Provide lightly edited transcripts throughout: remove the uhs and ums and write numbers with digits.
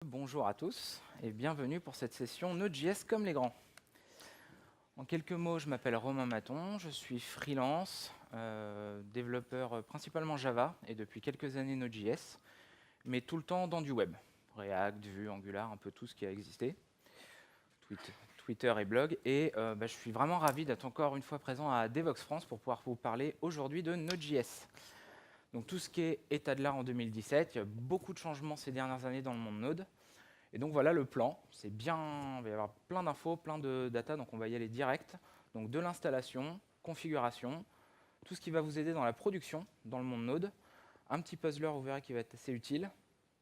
Bonjour à tous et bienvenue pour cette session Node.js comme les grands. En quelques mots, je m'appelle Romain Maton, je suis freelance, développeur principalement Java et depuis quelques années Node.js, mais tout le temps dans du web. React, Vue, Angular, un peu tout ce qui a existé, Twitter et blog. Et je suis vraiment ravi d'être encore une fois présent à Devoxx France pour pouvoir vous parler aujourd'hui de Node.js. Donc tout ce qui est état de l'art en 2017, il y a beaucoup de changements ces dernières années dans le monde Node. Et donc voilà le plan, c'est bien, il va y avoir plein d'infos, plein de data, donc on va y aller direct. Donc de l'installation, configuration, tout ce qui va vous aider dans la production, dans le monde Node, un petit puzzler, vous verrez qui va être assez utile,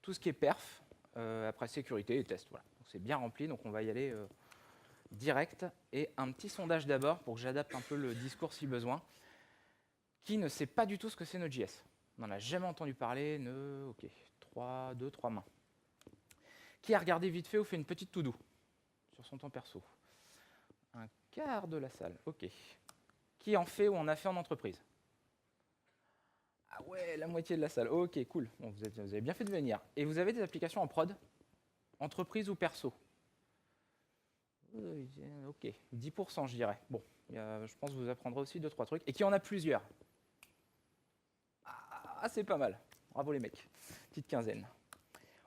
tout ce qui est perf, après sécurité et test, voilà. C'est bien rempli, donc on va y aller direct. Et un petit sondage d'abord, pour que j'adapte un peu le discours si besoin. Qui ne sait pas du tout ce que c'est Node.js? On n'en a jamais entendu parler, ok, 3 mains. Qui a regardé vite fait ou fait une petite to-do sur son temps perso? Un quart de la salle, ok. Qui en fait ou en a fait en entreprise? Ah ouais, la moitié de la salle, ok, cool. Bon, vous avez bien fait de venir. Et vous avez des applications en prod? Entreprise ou perso? Ok, 10% je dirais. Bon, je pense que vous apprendrez aussi 2-3 trucs. Et qui en a plusieurs? Ah, c'est pas mal. Bravo les mecs. Petite quinzaine.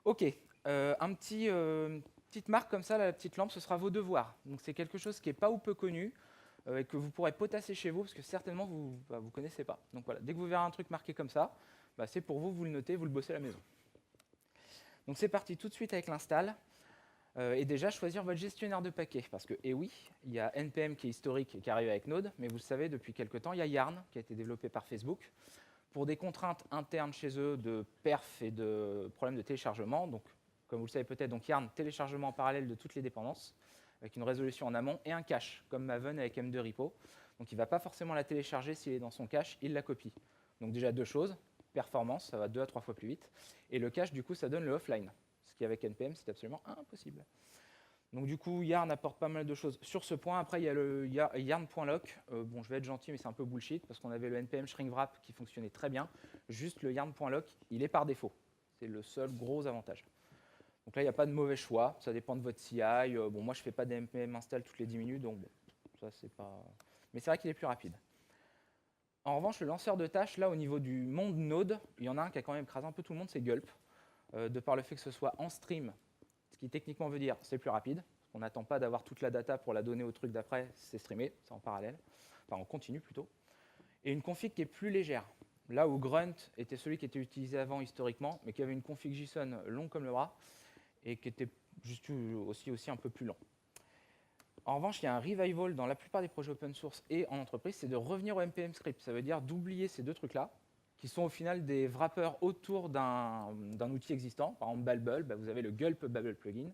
Ok, petite marque comme ça, la petite lampe, ce sera vos devoirs. Donc c'est quelque chose qui n'est pas ou peu connu et que vous pourrez potasser chez vous parce que certainement vous ne connaissez pas. Donc voilà, dès que vous verrez un truc marqué comme ça, c'est pour vous, vous le notez, vous le bossez à la maison. Donc c'est parti tout de suite avec l'install. Et déjà choisir votre gestionnaire de paquets parce que, eh oui, il y a NPM qui est historique et qui arrive avec Node, mais vous le savez, depuis quelques temps, il y a Yarn qui a été développé par Facebook pour des contraintes internes chez eux de perf et de problèmes de téléchargement. Donc, comme vous le savez peut-être, donc Yarn, téléchargement en parallèle de toutes les dépendances, avec une résolution en amont, et un cache, comme Maven avec M2 Repo. Donc il ne va pas forcément la télécharger s'il est dans son cache, il la copie. Donc déjà deux choses, performance, ça va 2 à 3 fois plus vite, et le cache, du coup, ça donne le offline, ce qui avec NPM, c'est absolument impossible. Donc du coup, Yarn apporte pas mal de choses sur ce point. Après, il y a le yarn.lock. Bon, je vais être gentil, mais c'est un peu bullshit, parce qu'on avait le npm shrink wrap qui fonctionnait très bien. Juste le yarn.lock, il est par défaut. C'est le seul gros avantage. Donc là, il n'y a pas de mauvais choix. Ça dépend de votre CI. Bon, moi, je ne fais pas d'npm install toutes les 10 minutes, donc bon, ça, c'est pas... Mais c'est vrai qu'il est plus rapide. En revanche, le lanceur de tâches, là, au niveau du monde Node, il y en a un qui a quand même écrasé un peu tout le monde, c'est Gulp. De par le fait que ce soit en stream, ce qui techniquement veut dire c'est plus rapide. On n'attend pas d'avoir toute la data pour la donner au truc d'après, c'est streamé, c'est en parallèle, enfin en continu plutôt. Et une config qui est plus légère. Là où Grunt était celui qui était utilisé avant historiquement, mais qui avait une config JSON longue comme le bras, et qui était juste aussi un peu plus lent. En revanche, il y a un revival dans la plupart des projets open source et en entreprise, c'est de revenir au npm script. Ça veut dire d'oublier ces deux trucs-là, qui sont au final des wrappers autour d'un outil existant. Par exemple, Babel, vous avez le Gulp Babel plugin,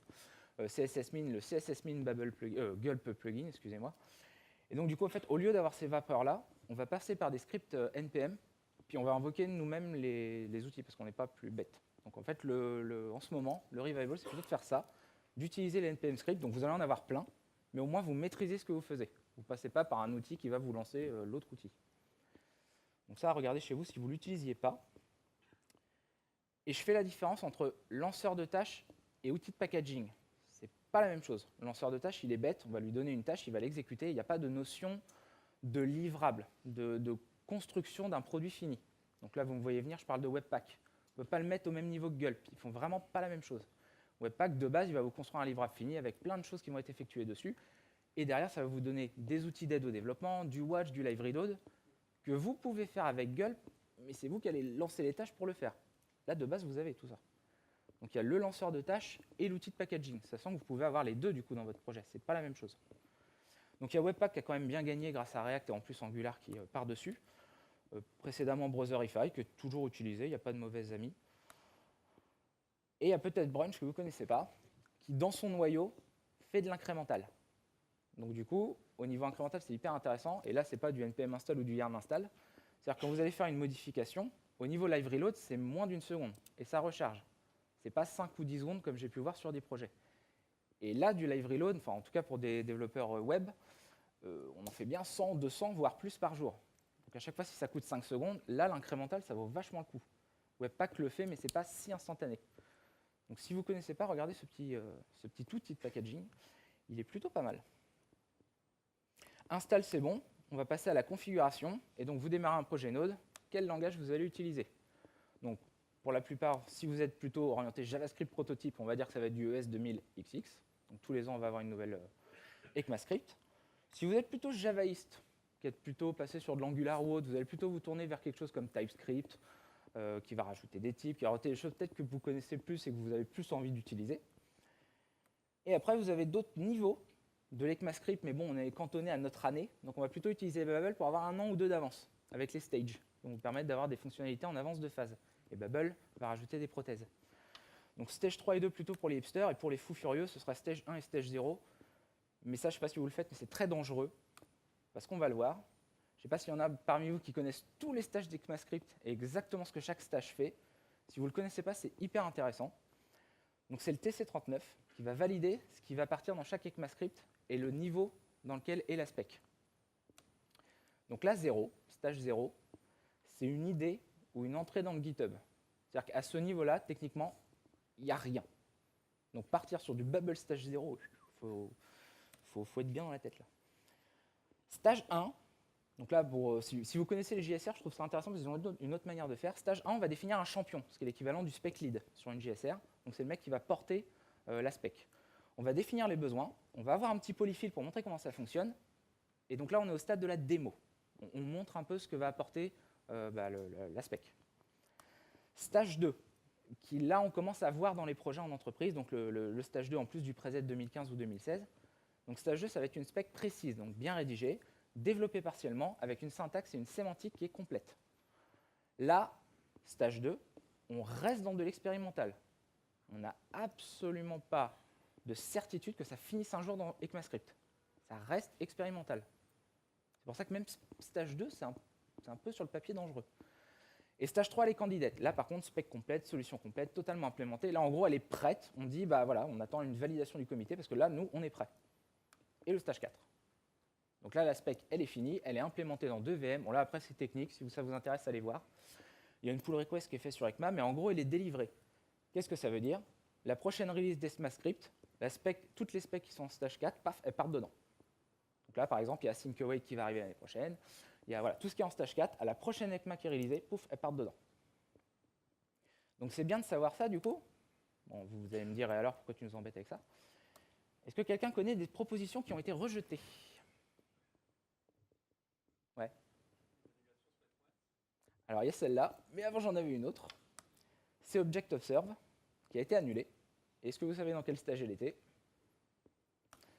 CSSMin, le CSSMin Babel Gulp plugin, excusez-moi. Et donc, du coup, en fait, au lieu d'avoir ces wrappers-là, on va passer par des scripts npm, puis on va invoquer nous-mêmes les outils, parce qu'on n'est pas plus bête. Donc, en fait, en ce moment, le revival, c'est plutôt de faire ça, d'utiliser les npm scripts. Donc, vous allez en avoir plein, mais au moins, vous maîtrisez ce que vous faisiez. Vous ne passez pas par un outil qui va vous lancer l'autre outil. Donc ça, regardez chez vous si vous ne l'utilisiez pas. Et je fais la différence entre lanceur de tâches et outil de packaging. C'est pas la même chose. Le lanceur de tâches, il est bête, on va lui donner une tâche, il va l'exécuter. Il n'y a pas de notion de livrable, de construction d'un produit fini. Donc là, vous me voyez venir, je parle de Webpack. On ne peut pas le mettre au même niveau que Gulp. Ils font vraiment pas la même chose. Webpack, de base, il va vous construire un livrable fini avec plein de choses qui vont être effectuées dessus. Et derrière, ça va vous donner des outils d'aide au développement, du watch, du live reload, que vous pouvez faire avec Gulp, mais c'est vous qui allez lancer les tâches pour le faire. Là, de base, vous avez tout ça. Donc il y a le lanceur de tâches et l'outil de packaging. Ça sent que vous pouvez avoir les deux du coup dans votre projet. C'est pas la même chose. Donc il y a Webpack qui a quand même bien gagné grâce à React et en plus Angular qui part dessus. Précédemment Browserify, qui est toujours utilisé, il n'y a pas de mauvais amis. Et il y a peut-être Brunch que vous ne connaissez pas, qui dans son noyau fait de l'incrémental. Donc du coup, au niveau incrémental, c'est hyper intéressant. Et là, ce n'est pas du npm install ou du yarn install. C'est-à-dire que quand vous allez faire une modification, au niveau live reload, c'est moins d'une seconde. Et ça recharge. Ce n'est pas 5 ou 10 secondes comme j'ai pu voir sur des projets. Et là, du live reload, enfin en tout cas pour des développeurs web, on en fait bien 100, 200, voire plus par jour. Donc à chaque fois, si ça coûte 5 secondes, là, l'incrémental, ça vaut vachement le coup. Webpack le fait, mais ce n'est pas si instantané. Donc si vous ne connaissez pas, regardez ce petit outil de packaging. Il est plutôt pas mal. Install, c'est bon. On va passer à la configuration. Et donc vous démarrez un projet Node. Quel langage vous allez utiliser? Donc pour la plupart, si vous êtes plutôt orienté JavaScript prototype, on va dire que ça va être du ES 2000XX. Donc tous les ans, on va avoir une nouvelle ECMAScript. Si vous êtes plutôt javaïste, qui êtes plutôt passé sur de l'Angular ou autre, vous allez plutôt vous tourner vers quelque chose comme TypeScript, qui va rajouter des types, qui va rajouter des choses peut-être que vous connaissez plus et que vous avez plus envie d'utiliser. Et après, vous avez d'autres niveaux de l'ECMAScript, mais bon, on est cantonné à notre année, donc on va plutôt utiliser Babel pour avoir 1 an ou 2 d'avance, avec les stages, qui vont vous permettre d'avoir des fonctionnalités en avance de phase. Et Babel va rajouter des prothèses. Donc stage 3 et 2 plutôt pour les hipsters, et pour les fous furieux, ce sera stage 1 et stage 0. Mais ça, je ne sais pas si vous le faites, mais c'est très dangereux, parce qu'on va le voir. Je ne sais pas s'il y en a parmi vous qui connaissent tous les stages d'ECMAScript et exactement ce que chaque stage fait. Si vous ne le connaissez pas, c'est hyper intéressant. Donc c'est le TC39 qui va valider ce qui va partir dans chaque ECMAScript et le niveau dans lequel est la spec. Donc là, 0, stage 0, c'est une idée ou une entrée dans le GitHub. C'est-à-dire qu'à ce niveau-là, techniquement, il n'y a rien. Donc partir sur du Babel stage 0, faut être bien dans la tête là. Stage 1, donc là, si vous connaissez les JSR, je trouve ça intéressant parce qu'ils ont une autre manière de faire. Stage 1, on va définir un champion, ce qui est l'équivalent du spec lead sur une JSR. Donc c'est le mec qui va porter la spec. On va définir les besoins, on va avoir un petit polyfill pour montrer comment ça fonctionne. Et donc là, on est au stade de la démo. On montre un peu ce que va apporter la spec. Stage 2, qui là, on commence à voir dans les projets en entreprise. Donc le stage 2 en plus du Preset 2015 ou 2016. Donc stage 2, ça va être une spec précise, donc bien rédigée, développée partiellement, avec une syntaxe et une sémantique qui est complète. Là, stage 2, on reste dans de l'expérimental. On n'a absolument pas de certitude que ça finisse un jour dans ECMAScript. Ça reste expérimental. C'est pour ça que même stage 2, c'est un peu sur le papier dangereux. Et stage 3, les candidates. Là, par contre, spec complète, solution complète, totalement implémentée. Là, en gros, elle est prête. On dit, bah voilà, on attend une validation du comité parce que là, nous, on est prêt. Et le stage 4. Donc là, la spec, elle est finie, elle est implémentée dans 2 VM. Bon, là, après, c'est technique. Si ça vous intéresse, allez voir. Il y a une pull request qui est faite sur ECMA, mais en gros, elle est délivrée. Qu'est-ce que ça veut dire? La prochaine release d'ECMAScript, toutes les specs qui sont en stage 4, paf, elles partent dedans. Donc là, par exemple, il y a Sync-Await qui va arriver l'année prochaine. Il y a tout ce qui est en stage 4, à la prochaine ECMA qui est réalisée, pouf, elles partent dedans. Donc c'est bien de savoir ça, du coup. Bon, vous allez me dire, et alors, pourquoi tu nous embêtes avec ça? Est-ce que quelqu'un connaît des propositions qui ont été rejetées? Ouais. Alors, il y a celle-là, mais avant, j'en avais une autre. C'est Object Observe, qui a été annulée. Est-ce que vous savez dans quel stage elle était?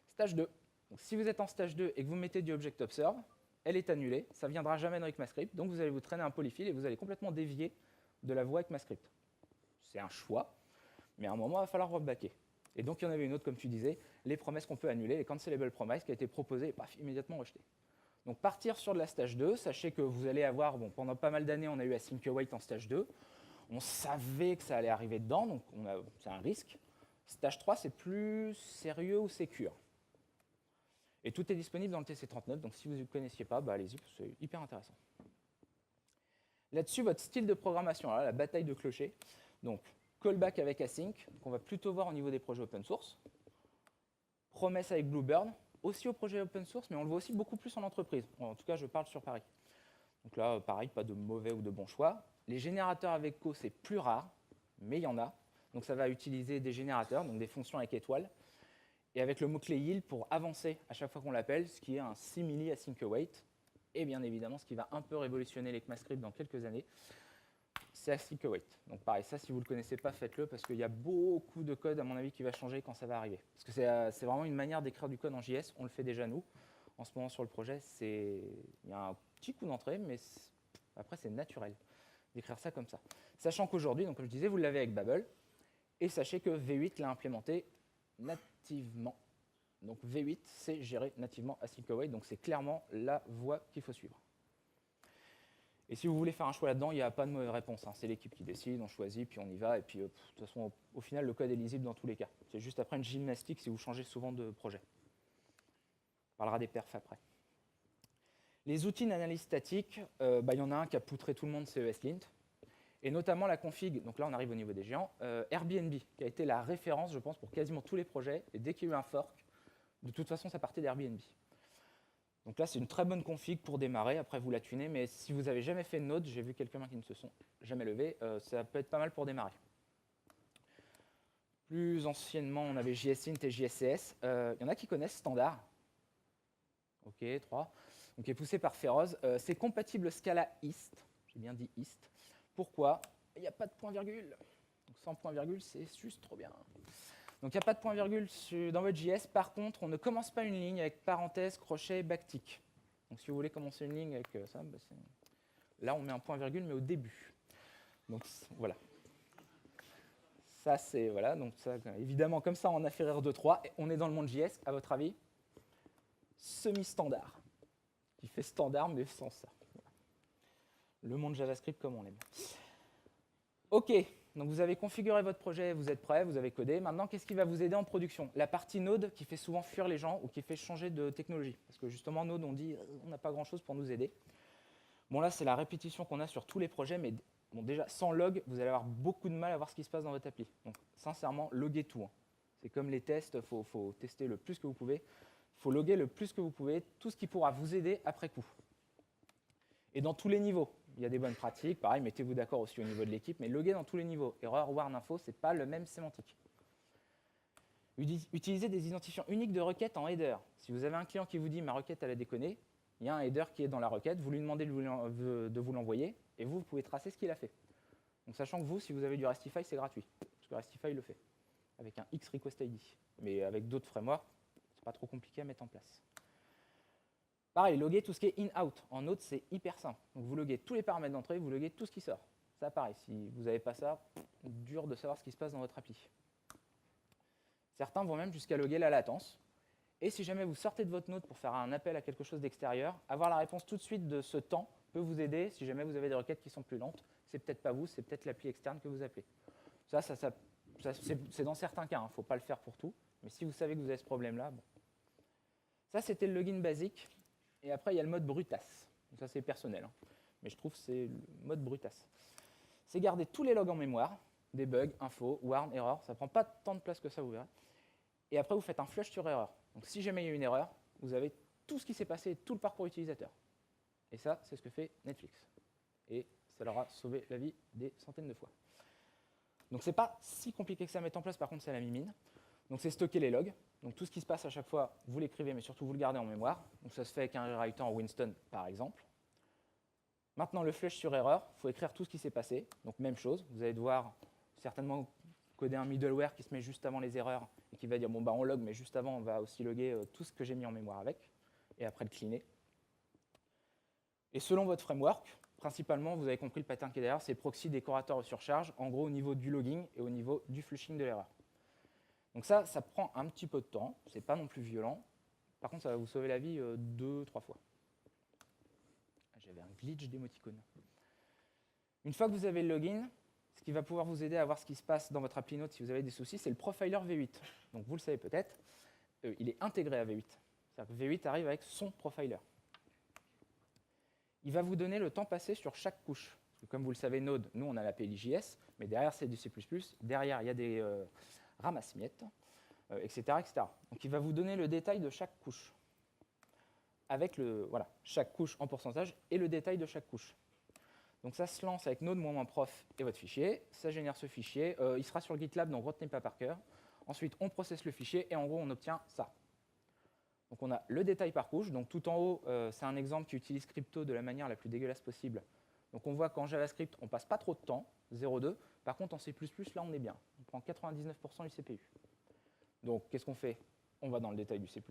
Stage 2. Donc, si vous êtes en stage 2 et que vous mettez du Object Observe, elle est annulée, ça ne viendra jamais dans ECMAScript, donc vous allez vous traîner un polyfill et vous allez complètement dévier de la voie ECMAScript. C'est un choix, mais à un moment, il va falloir rebacker. Et donc, il y en avait une autre, comme tu disais, les promesses qu'on peut annuler, les cancelable promises qui a été proposé et paf, immédiatement rejeté. Donc, partir sur de la stage 2, sachez que vous allez avoir, bon, pendant pas mal d'années, on a eu Async-Await en stage 2, on savait que ça allait arriver dedans, donc c'est un risque. Stage 3, c'est plus sérieux ou sécure. Et tout est disponible dans le TC39, donc si vous ne connaissiez pas, bah allez-y, c'est hyper intéressant. Là-dessus, votre style de programmation, là, la bataille de clochers. Donc, callback avec async, qu'on va plutôt voir au niveau des projets open source. Promesse avec Bluebird, aussi au projet open source, mais on le voit aussi beaucoup plus en entreprise. En tout cas, je parle sur Paris. Donc là, pareil, pas de mauvais ou de bons choix. Les générateurs avec Co, c'est plus rare, mais il y en a. Donc ça va utiliser des générateurs, donc des fonctions avec étoiles, et avec le mot-clé yield pour avancer à chaque fois qu'on l'appelle, ce qui est un simili async-await. Et bien évidemment, ce qui va un peu révolutionner l'ECMAScript dans quelques années, c'est async-await. Donc pareil, ça, si vous ne le connaissez pas, faites-le, parce qu'il y a beaucoup de code, à mon avis, qui va changer quand ça va arriver. Parce que c'est vraiment une manière d'écrire du code en JS, on le fait déjà nous. En ce moment, sur le projet, il y a un petit coup d'entrée, mais après, c'est naturel d'écrire ça comme ça. Sachant qu'aujourd'hui, donc comme je disais, vous l'avez avec Babel, et sachez que V8 l'a implémenté nativement. Donc V8, c'est géré nativement async-await, donc c'est clairement la voie qu'il faut suivre. Et si vous voulez faire un choix là-dedans, il n'y a pas de mauvaise réponse. Hein. C'est l'équipe qui décide, on choisit, puis on y va. Et puis, de toute façon, au final, le code est lisible dans tous les cas. C'est juste après une gymnastique si vous changez souvent de projet. On parlera des perfs après. Les outils d'analyse statique, il y en a un qui a poutré tout le monde, c'est ESLint. Et notamment la config, donc là on arrive au niveau des géants, Airbnb, qui a été la référence, je pense, pour quasiment tous les projets. Et dès qu'il y a eu un fork, de toute façon, ça partait d'Airbnb. Donc là, c'est une très bonne config pour démarrer. Après, vous la tunez, mais si vous n'avez jamais fait de Node, j'ai vu quelques mains qui ne se sont jamais levées, ça peut être pas mal pour démarrer. Plus anciennement, on avait JSInt et JSCS. Il y en a qui connaissent Standard. OK, 3. Donc, qui est poussé par Feroz. C'est compatible Scala East. J'ai bien dit East. Pourquoi? Il n'y a pas de point-virgule. Donc, sans point-virgule, c'est juste trop bien. Donc, il n'y a pas de point-virgule dans votre JS. Par contre, on ne commence pas une ligne avec parenthèse, crochet, backtick. Donc, si vous voulez commencer une ligne avec ça, bah, là, on met un point-virgule, mais au début. Donc, voilà. Ça, c'est, voilà, donc ça, évidemment, comme ça, en affaire R2.3, on est dans le monde JS, à votre avis, semi-standard, qui fait standard, mais sans ça. Voilà. Le monde JavaScript comme on l'aime. OK, donc vous avez configuré votre projet, vous êtes prêt, vous avez codé. Maintenant, qu'est-ce qui va vous aider en production? La partie Node qui fait souvent fuir les gens ou qui fait changer de technologie. Parce que justement, Node, on dit, on n'a pas grand-chose pour nous aider. Bon, là, c'est la répétition qu'on a sur tous les projets, mais bon, déjà, sans log, vous allez avoir beaucoup de mal à voir ce qui se passe dans votre appli. Donc, sincèrement, loguez tout. Hein. C'est comme les tests, il faut tester le plus que vous pouvez. Il faut loguer le plus que vous pouvez, tout ce qui pourra vous aider après coup. Et dans tous les niveaux. Il y a des bonnes pratiques, pareil, mettez-vous d'accord aussi au niveau de l'équipe, mais loguez dans tous les niveaux. Erreur, warn, info, ce n'est pas le même sémantique. Utilisez des identifiants uniques de requête en header. Si vous avez un client qui vous dit « ma requête, elle a déconné », il y a un header qui est dans la requête, vous lui demandez de vous l'envoyer, et vous pouvez tracer ce qu'il a fait. Donc sachant que vous, si vous avez du Restify, c'est gratuit, parce que Restify le fait, avec un XRequestID. Mais avec d'autres frameworks, c'est pas trop compliqué à mettre en place. Pareil, loguer tout ce qui est in-out. En Node, c'est hyper simple. Donc vous loguez tous les paramètres d'entrée, vous loguez tout ce qui sort. Ça, pareil, si vous n'avez pas ça, dur de savoir ce qui se passe dans votre appli. Certains vont même jusqu'à loguer la latence. Et si jamais vous sortez de votre Node pour faire un appel à quelque chose d'extérieur, avoir la réponse tout de suite de ce temps peut vous aider si jamais vous avez des requêtes qui sont plus lentes. C'est peut-être pas vous, c'est peut-être l'appli externe que vous appelez. Ça c'est dans certains cas, il ne faut pas le faire pour tout. Mais si vous savez que vous avez ce problème-là, bon. Ça, c'était le login basique. Et après, il y a le mode brutasse. Donc ça, c'est personnel. Hein. Mais je trouve que c'est le mode brutasse. C'est garder tous les logs en mémoire, des bugs, infos, warn, erreur. Ça ne prend pas tant de place que ça, vous verrez. Et après, vous faites un flush sur erreur. Donc si jamais il y a une erreur, vous avez tout ce qui s'est passé, tout le parcours utilisateur. Et ça, c'est ce que fait Netflix. Et ça leur a sauvé la vie des centaines de fois. Donc c'est pas si compliqué que ça à mettre en place, par contre, c'est la mimine. Donc c'est stocker les logs. Donc tout ce qui se passe à chaque fois, vous l'écrivez, mais surtout vous le gardez en mémoire. Donc ça se fait avec un rewriter en Winston, par exemple. Maintenant, le flush sur erreur, il faut écrire tout ce qui s'est passé. Donc même chose, vous allez devoir certainement coder un middleware qui se met juste avant les erreurs et qui va dire bon bah on log, mais juste avant on va aussi loguer tout ce que j'ai mis en mémoire avec, et après le cleaner. Et selon votre framework, principalement, vous avez compris le pattern qui est derrière, c'est proxy, décorateur ou surcharge, en gros au niveau du logging et au niveau du flushing de l'erreur. Donc ça prend un petit peu de temps, c'est pas non plus violent. Par contre, ça va vous sauver la vie 2-3 fois. J'avais un glitch d'émoticône. Une fois que vous avez le login, ce qui va pouvoir vous aider à voir ce qui se passe dans votre appli Node si vous avez des soucis, c'est le profiler V8. Donc vous le savez peut-être, il est intégré à V8. C'est-à-dire que V8 arrive avec son profiler. Il va vous donner le temps passé sur chaque couche. Parce que comme vous le savez, Node, nous on a l'API JS, mais derrière c'est du C++, derrière il y a des ramasse-miettes, etc., etc. Donc il va vous donner le détail de chaque couche. Avec chaque couche en pourcentage et le détail de chaque couche. Donc ça se lance avec node -prof et votre fichier. Ça génère ce fichier. Il sera sur GitLab, donc retenez pas par cœur. Ensuite, on processe le fichier et en gros, on obtient ça. Donc on a le détail par couche. Donc tout en haut, c'est un exemple qui utilise crypto de la manière la plus dégueulasse possible. Donc on voit qu'en JavaScript, on passe pas trop de temps, 0,2. Par contre, en C++, là, on est bien. On prend 99% du CPU. Donc qu'est-ce qu'on fait? On va dans le détail du C++.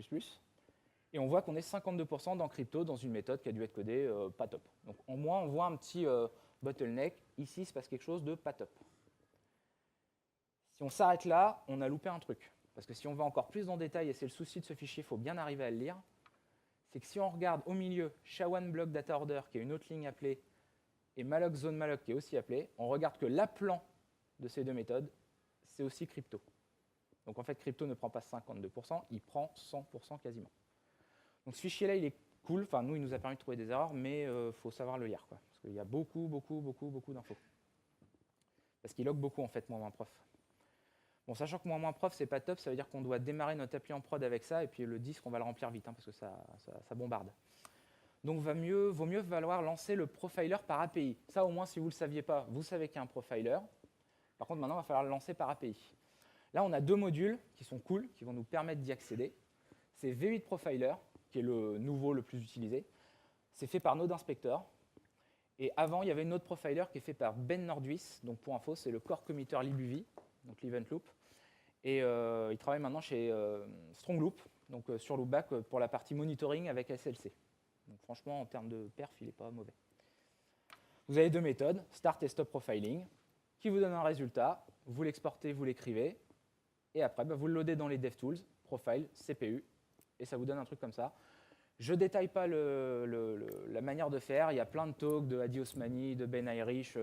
Et on voit qu'on est 52% dans crypto, dans une méthode qui a dû être codée pas top. Donc au moins, on voit un petit bottleneck. Ici, il se passe quelque chose de pas top. Si on s'arrête là, on a loupé un truc. Parce que si on va encore plus dans le détail, et c'est le souci de ce fichier, il faut bien arriver à le lire, c'est que si on regarde au milieu SHA-1 block data order, qui est une autre ligne appelée, et malloc zone malloc, qui est aussi appelée, on regarde que l'appelant de ces deux méthodes, c'est aussi crypto. Donc en fait, crypto ne prend pas 52%, il prend 100% quasiment. Donc ce fichier-là, il est cool. Enfin, nous, il nous a permis de trouver des erreurs, mais il faut savoir le lire, quoi, parce qu'il y a beaucoup d'infos. parce qu'il log beaucoup en fait, -prof. Bon, sachant que -prof, c'est pas top, ça veut dire qu'on doit démarrer notre appli en prod avec ça, et puis le disque, on va le remplir vite, hein, parce que ça bombarde. Donc, vaut mieux valoir lancer le profiler par API. Ça, au moins, si vous ne le saviez pas, vous savez qu'il y a un profiler. Par contre, maintenant, il va falloir le lancer par API. Là, on a 2 modules qui sont cool, qui vont nous permettre d'y accéder. C'est V8 Profiler, qui est le nouveau, le plus utilisé. C'est fait par Node Inspector. Et avant, il y avait Node Profiler qui est fait par Ben Nordwis. Donc, pour info, c'est le core committer libUV, donc l'Event Loop. Et il travaille maintenant chez Strongloop, donc sur Loopback pour la partie monitoring avec SLC. Donc, franchement, en termes de perf, il n'est pas mauvais. Vous avez 2 méthodes, start et stop profiling, qui vous donnent un résultat. Vous l'exportez, vous l'écrivez. Et après, vous le loadez dans les DevTools, profile, CPU, et ça vous donne un truc comme ça. Je ne détaille pas la manière de faire. Il y a plein de talks de Adi Osmani, de Ben Irish,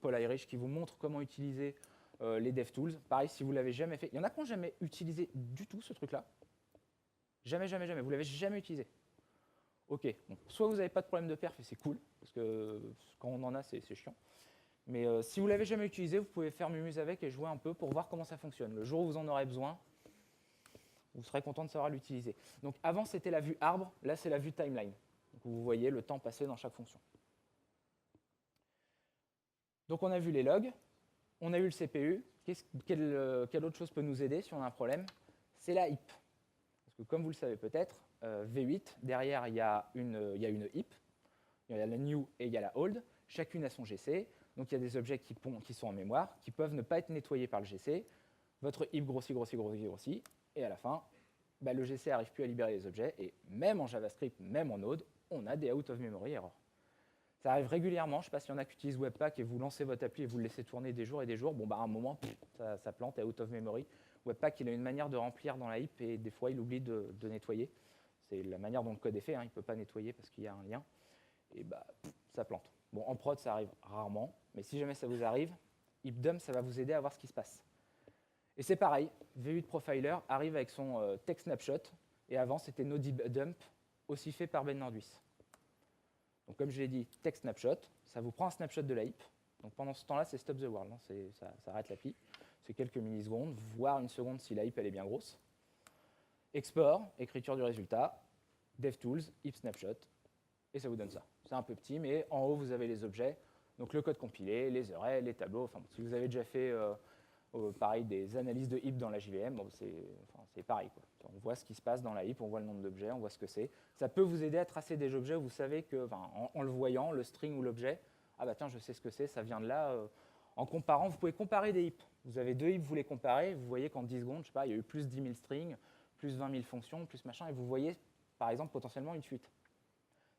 Paul Irish, qui vous montrent comment utiliser les DevTools. Pareil, si vous ne l'avez jamais fait. Il y en a qui n'ont jamais utilisé du tout ce truc-là. Jamais, jamais, jamais. Vous ne l'avez jamais utilisé. OK. Bon. Soit vous n'avez pas de problème de perf, et c'est cool, parce que quand on en a, c'est chiant. Mais si vous ne l'avez jamais utilisé, vous pouvez faire mumuse avec et jouer un peu pour voir comment ça fonctionne. Le jour où vous en aurez besoin, vous serez content de savoir l'utiliser. Donc avant, c'était la vue arbre, là, c'est la vue timeline. Donc, vous voyez le temps passé dans chaque fonction. Donc on a vu les logs, on a eu le CPU. Quelle autre chose peut nous aider si on a un problème? C'est la heap. Parce que comme vous le savez peut-être, V8, derrière, il y a une heap. Il y a la new et il y a la old. Chacune a son GC. Donc il y a des objets qui sont en mémoire, qui peuvent ne pas être nettoyés par le GC. Votre heap grossit, grossit, grossit, grossit. Et à la fin, le GC n'arrive plus à libérer les objets. Et même en JavaScript, même en Node, on a des out-of-memory errors. Ça arrive régulièrement. Je ne sais pas s'il y en a qui utilisent Webpack et vous lancez votre appli et vous le laissez tourner des jours et des jours. Bon, à un moment, ça plante, et out-of-memory. Webpack, il a une manière de remplir dans la heap et des fois, il oublie de nettoyer. C'est la manière dont le code est fait. Hein. Il ne peut pas nettoyer parce qu'il y a un lien. Et ça plante. Bon, en prod, ça arrive rarement. Mais si jamais ça vous arrive, heapdump, ça va vous aider à voir ce qui se passe. Et c'est pareil, V8 Profiler arrive avec son text snapshot, et avant c'était NoDeepDump, aussi fait par Ben Nordwis. Donc comme je l'ai dit, text snapshot, ça vous prend un snapshot de la heap. Donc pendant ce temps-là, c'est stop the world, hein, ça arrête l'appli. C'est quelques millisecondes, voire une seconde si la heap elle est bien grosse. Export, écriture du résultat, DevTools, heap snapshot, et ça vous donne ça. C'est un peu petit, mais en haut vous avez les objets, donc le code compilé, les arrays, les tableaux. Enfin, si vous avez déjà fait pareil, des analyses de heap dans la JVM, bon, c'est pareil, quoi. On voit ce qui se passe dans la heap, on voit le nombre d'objets, on voit ce que c'est. Ça peut vous aider à tracer des objets où vous savez que, en le voyant, le string ou l'objet, ah bah tiens, je sais ce que c'est, ça vient de là. En comparant, vous pouvez comparer des heaps. Vous avez 2 heaps, vous les comparez, vous voyez qu'en 10 secondes, je sais pas, il y a eu plus 10 000 strings, plus 20 000 fonctions, plus machin, et vous voyez, par exemple, potentiellement une fuite.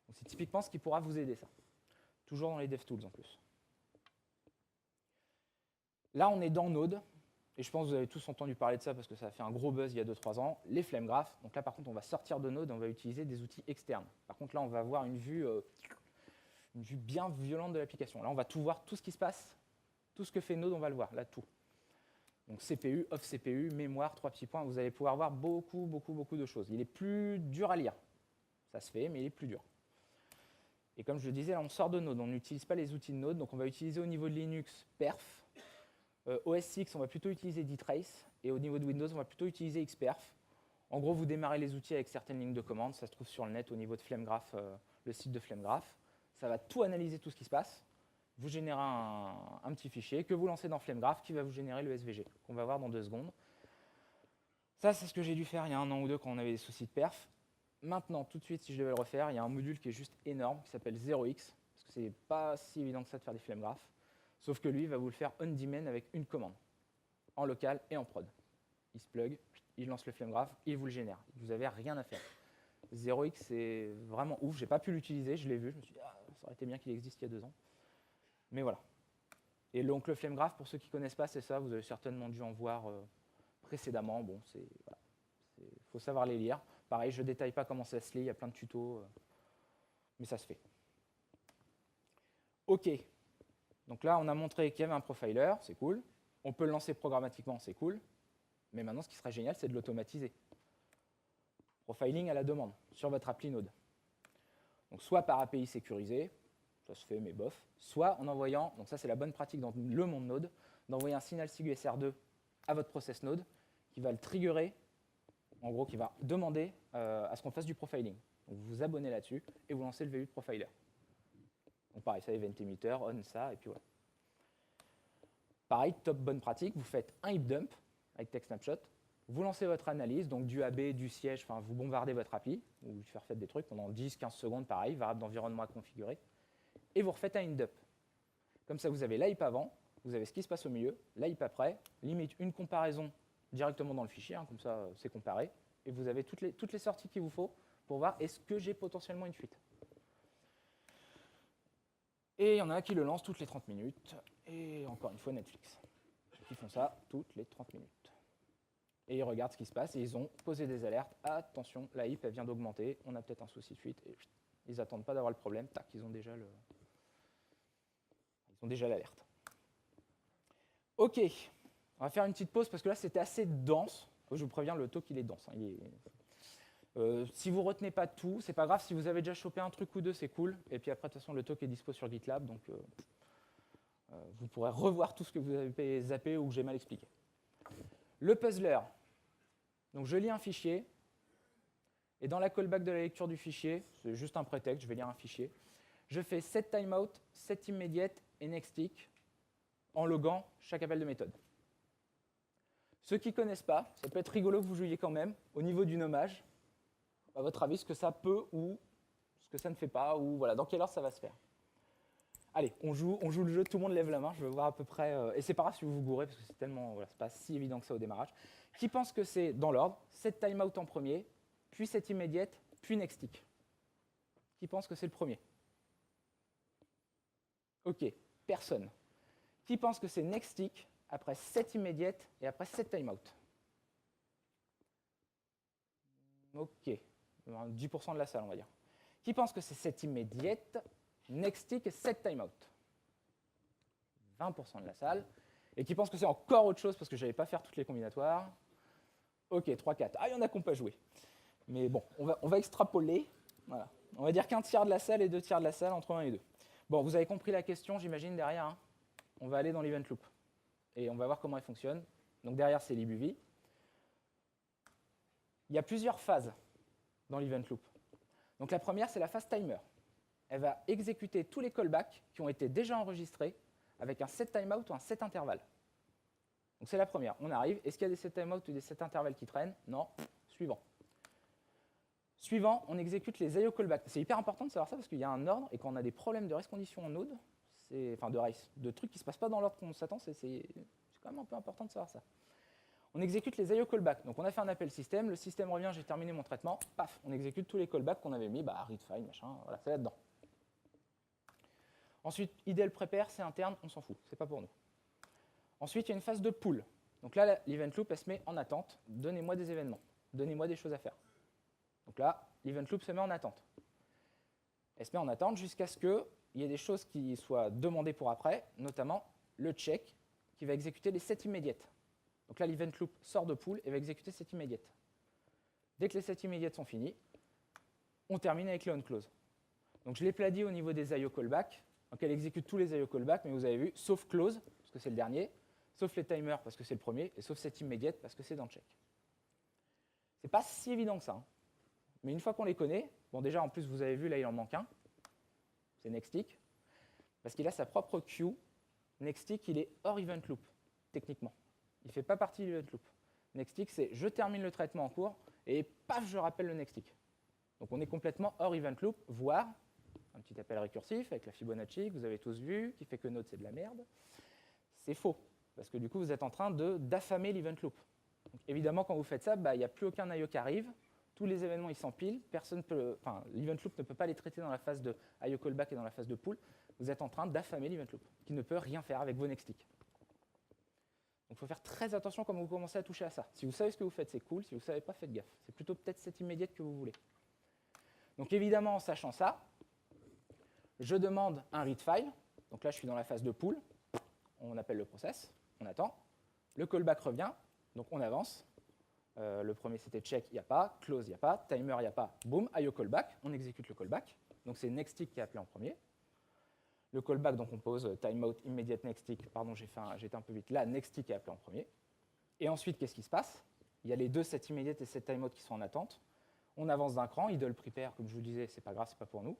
Donc c'est typiquement ce qui pourra vous aider, ça. Toujours dans les DevTools en plus. Là, on est dans Node, et je pense que vous avez tous entendu parler de ça parce que ça a fait un gros buzz il y a 2-3 ans, les flame graphs. Donc là, par contre, on va sortir de Node et on va utiliser des outils externes. Par contre, là, on va avoir une vue bien violente de l'application. Là, on va tout voir, tout ce qui se passe, tout ce que fait Node, on va le voir, là, tout. Donc CPU, off CPU, mémoire, 3 petits points, vous allez pouvoir voir beaucoup, beaucoup, beaucoup de choses. Il est plus dur à lire. Ça se fait, mais il est plus dur. Et comme je le disais, là, on sort de Node, on n'utilise pas les outils de Node, donc on va utiliser au niveau de Linux perf. OS X, on va plutôt utiliser dtrace, et au niveau de Windows, on va plutôt utiliser Xperf. En gros, vous démarrez les outils avec certaines lignes de commande, ça se trouve sur le net au niveau de FlameGraph, le site de FlameGraph. Ça va tout analyser, tout ce qui se passe, vous générez un petit fichier que vous lancez dans FlameGraph qui va vous générer le SVG, qu'on va voir dans 2 secondes. Ça, c'est ce que j'ai dû faire il y a 1 an ou 2 quand on avait des soucis de perf. Maintenant, tout de suite, si je devais le refaire, il y a un module qui est juste énorme, qui s'appelle 0x, parce que c'est pas si évident que ça de faire des FlameGraph. Sauf que lui, il va vous le faire on-demand avec une commande, en local et en prod. Il se plug, il lance le flame graph, il vous le génère. Vous n'avez rien à faire. 0x, c'est vraiment ouf. Je n'ai pas pu l'utiliser, je l'ai vu. Je me suis dit, ça aurait été bien qu'il existe il y a 2 ans. Mais voilà. Et donc le flame graph, pour ceux qui ne connaissent pas, c'est ça. Vous avez certainement dû en voir précédemment. Bon, faut savoir les lire. Pareil, je ne détaille pas comment ça se lit. Il y a plein de tutos. Mais ça se fait. OK. Donc là, on a montré qu'il y avait un profiler, c'est cool. On peut le lancer programmatiquement, c'est cool. Mais maintenant, ce qui serait génial, c'est de l'automatiser. Profiling à la demande, sur votre appli Node. Donc soit par API sécurisé, ça se fait, mais bof. Soit en envoyant, donc ça c'est la bonne pratique dans le monde Node, d'envoyer un signal SIG-USR2 à votre process node qui va le triggerer, en gros qui va demander à ce qu'on fasse du profiling. Donc vous vous abonnez là-dessus et vous lancez le VU de profiler. Donc pareil, ça event emitter, on ça, et puis voilà. Pareil, top bonne pratique, vous faites un heap dump avec text snapshot, vous lancez votre analyse, donc du AB, du siège, enfin vous bombardez votre appli, ou vous faites des trucs pendant 10-15 secondes, pareil, variable d'environnement à configurer, et vous refaites un in-dump. Comme ça, vous avez l'heap avant, vous avez ce qui se passe au milieu, l'heap après, limite une comparaison directement dans le fichier, hein, comme ça c'est comparé, et vous avez toutes les sorties qu'il vous faut pour voir est-ce que j'ai potentiellement une fuite. Et il y en a qui le lancent toutes les 30 minutes, et encore une fois Netflix. Ils font ça toutes les 30 minutes. Et ils regardent ce qui se passe, et ils ont posé des alertes. Attention, la HIP elle vient d'augmenter, on a peut-être un souci de fuite, et ils n'attendent pas d'avoir le problème, tac, ils ont déjà l'alerte. Ok, on va faire une petite pause, parce que là c'était assez dense. Je vous préviens, le talk il est dense. Hein, si vous retenez pas tout, c'est pas grave, si vous avez déjà chopé un truc ou deux, c'est cool. Et puis après, de toute façon, le talk est dispo sur GitLab, donc vous pourrez revoir tout ce que vous avez zappé ou que j'ai mal expliqué. Le puzzler. Donc je lis un fichier, et dans la callback de la lecture du fichier, c'est juste un prétexte, je vais lire un fichier, je fais set timeout, set immediate et next tick en loguant chaque appel de méthode. Ceux qui ne connaissent pas, ça peut être rigolo que vous jouiez quand même, au niveau du nommage, à votre avis, ce que ça peut ou ce que ça ne fait pas, ou voilà, dans quelle heure ça va se faire. Allez, on joue le jeu, tout le monde lève la main, je veux voir à peu près, et c'est pas grave si vous vous gourrez, parce que c'est tellement, voilà, c'est pas si évident que ça au démarrage. Qui pense que c'est dans l'ordre, set timeout en premier, puis set immediate, puis next tick? Qui pense que c'est le premier? Ok, personne. Qui pense que c'est next tick, après set immediate et après set timeout? Ok, 10% de la salle, on va dire. Qui pense que c'est set immediate, next tick et set timeout? 20% de la salle. Et qui pense que c'est encore autre chose parce que je n'allais pas faire toutes les combinatoires? Ok, 3-4. Ah, il y en a qui n'ont pas joué. Mais bon, on va extrapoler. Voilà. On va dire qu'un tiers de la salle et 2 tiers de la salle, entre 1 et 2. Bon, vous avez compris la question, j'imagine, derrière. Hein. On va aller dans l'event loop. Et on va voir comment elle fonctionne. Donc derrière, c'est libUV. Il y a plusieurs phases dans l'event loop. Donc la première, c'est la phase timer. Elle va exécuter tous les callbacks qui ont été déjà enregistrés avec un set timeout ou un set intervalle. Donc c'est la première. On arrive. Est-ce qu'il y a des set timeout ou des set intervalles qui traînent? Non. Suivant. Suivant, on exécute les IO callbacks. C'est hyper important de savoir ça parce qu'il y a un ordre et quand on a des problèmes de race condition en node, enfin de trucs qui ne se passent pas dans l'ordre qu'on s'attend, c'est quand même un peu important de savoir ça. On exécute les IO callbacks. Donc on a fait un appel système, le système revient, j'ai terminé mon traitement, paf, on exécute tous les callbacks qu'on avait mis, read file, machin, voilà, c'est là-dedans. Ensuite, IDL prepare, c'est interne, on s'en fout, c'est pas pour nous. Ensuite, il y a une phase de pull. Donc là, l'event loop, elle se met en attente, donnez-moi des événements, donnez-moi des choses à faire. Donc là, l'event loop se met en attente. Elle se met en attente jusqu'à ce qu'il y ait des choses qui soient demandées pour après, notamment le check qui va exécuter les set immediates. Donc là, l'event loop sort de pool et va exécuter set immediate. Dès que les set immediates sont finis, on termine avec le onClose. Donc je l'ai dit au niveau des IO callbacks. Donc elle exécute tous les IO callbacks, mais vous avez vu, sauf close, parce que c'est le dernier, sauf les timers, parce que c'est le premier, et sauf set immediate, parce que c'est dans check. C'est pas si évident que ça. Hein. Mais une fois qu'on les connaît, bon déjà en plus vous avez vu, là il en manque un, c'est nextTick, parce qu'il a sa propre queue. NextTick, il est hors event loop, techniquement. Il ne fait pas partie de l'event loop. NextTick, c'est je termine le traitement en cours, et paf, je rappelle le nextTick. Donc on est complètement hors event loop, voire un petit appel récursif avec la Fibonacci que vous avez tous vu, qui fait que Node c'est de la merde. C'est faux, parce que du coup vous êtes en train d'affamer l'event loop. Donc, évidemment, quand vous faites ça, il n'y a plus aucun IO qui arrive, tous les événements ils s'empilent, l'event loop ne peut pas les traiter dans la phase de IO callback et dans la phase de pull. Vous êtes en train d'affamer l'event loop, qui ne peut rien faire avec vos nextTick. Donc il faut faire très attention quand vous commencez à toucher à ça. Si vous savez ce que vous faites, c'est cool. Si vous ne savez pas, faites gaffe. C'est plutôt peut-être cette immédiate que vous voulez. Donc évidemment, en sachant ça, je demande un read file. Donc là, je suis dans la phase de pull. On appelle le process. On attend. Le callback revient. Donc on avance. Le premier, c'était check, il n'y a pas. Close, il n'y a pas. Timer, il n'y a pas. Boom, IO callback. On exécute le callback. Donc c'est nextTick qui est appelé en premier. Le callback, donc on pose timeout immediate next tick. Pardon, j'étais un peu vite. Là, next tick est appelé en premier. Et ensuite, qu'est-ce qui se passe? Il y a les deux set immediate et set timeout qui sont en attente. On avance d'un cran, idle prepare, comme je vous disais, c'est pas grave, c'est pas pour nous.